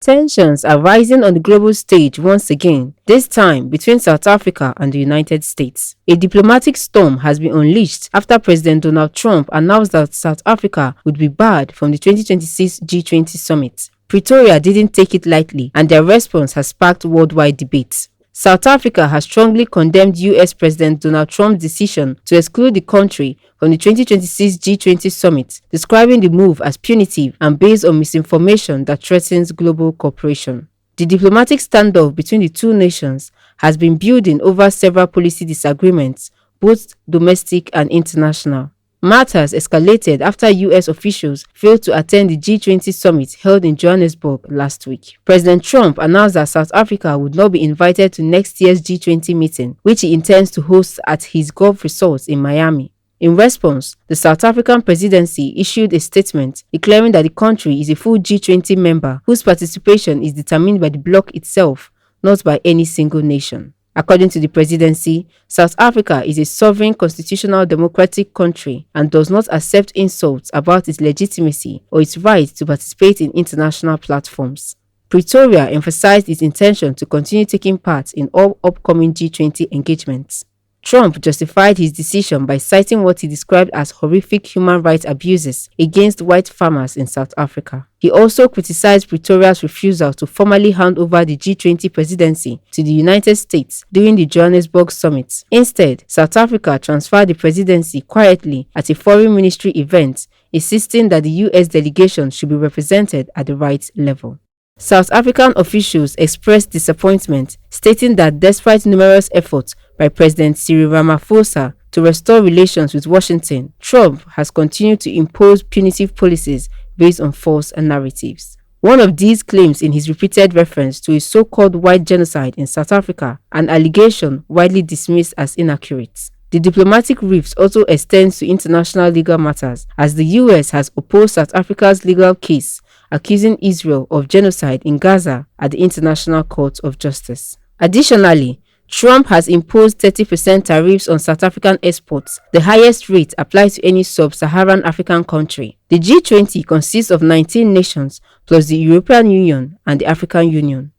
Tensions are rising on the global stage once again, this time between South Africa and the United States. A diplomatic storm has been unleashed after President Donald Trump announced that South Africa would be barred from the 2026 G20 Summit. Pretoria didn't take it lightly, and their response has sparked worldwide debate. South Africa has strongly condemned US President Donald Trump's decision to exclude the country from the 2026 G20 Summit, describing the move as punitive and based on misinformation that threatens global cooperation. The diplomatic standoff between the two nations has been building over several policy disagreements, both domestic and international. Matters escalated after US officials failed to attend the G20 summit held in Johannesburg last week. President Trump announced that South Africa would not be invited to next year's G20 meeting, which he intends to host at his golf resort in Miami. In response, the South African presidency issued a statement declaring that the country is a full G20 member whose participation is determined by the bloc itself, not by any single nation. According to the presidency, South Africa is a sovereign constitutional democratic country and does not accept insults about its legitimacy or its right to participate in international platforms. Pretoria emphasized its intention to continue taking part in all upcoming G20 engagements. Trump justified his decision by citing what he described as horrific human rights abuses against white farmers in South Africa. He also criticized Pretoria's refusal to formally hand over the G20 presidency to the United States during the Johannesburg summit. Instead, South Africa transferred the presidency quietly at a foreign ministry event, insisting that the US delegation should be represented at the right level. South African officials expressed disappointment, stating that despite numerous efforts by President Cyril Ramaphosa to restore relations with Washington, Trump has continued to impose punitive policies based on false narratives. One of these claims in his repeated reference to a so-called white genocide in South Africa, an allegation widely dismissed as inaccurate. The diplomatic rift also extends to international legal matters, as the US has opposed South Africa's legal case accusing Israel of genocide in Gaza at the International Court of Justice. Additionally, Trump has imposed 30% tariffs on South African exports, the highest rate applied to any sub-Saharan African country. The G20 consists of 19 nations plus the European Union and the African Union.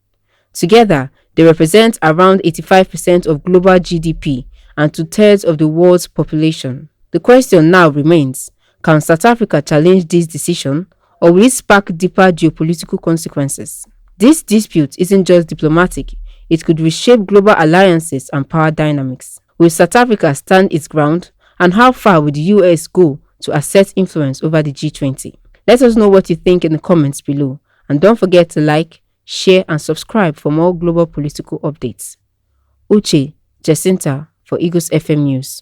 Together, they represent around 85% of global GDP and 2/3 of the world's population. The question now remains, can South Africa challenge this decision, or will it spark deeper geopolitical consequences? This dispute isn't just diplomatic, it could reshape global alliances and power dynamics. Will South Africa stand its ground, and how far will the US go to assert influence over the G20? Let us know what you think in the comments below, and don't forget to like, share and subscribe for more global political updates. Uche Jacinta for Eagles FM News.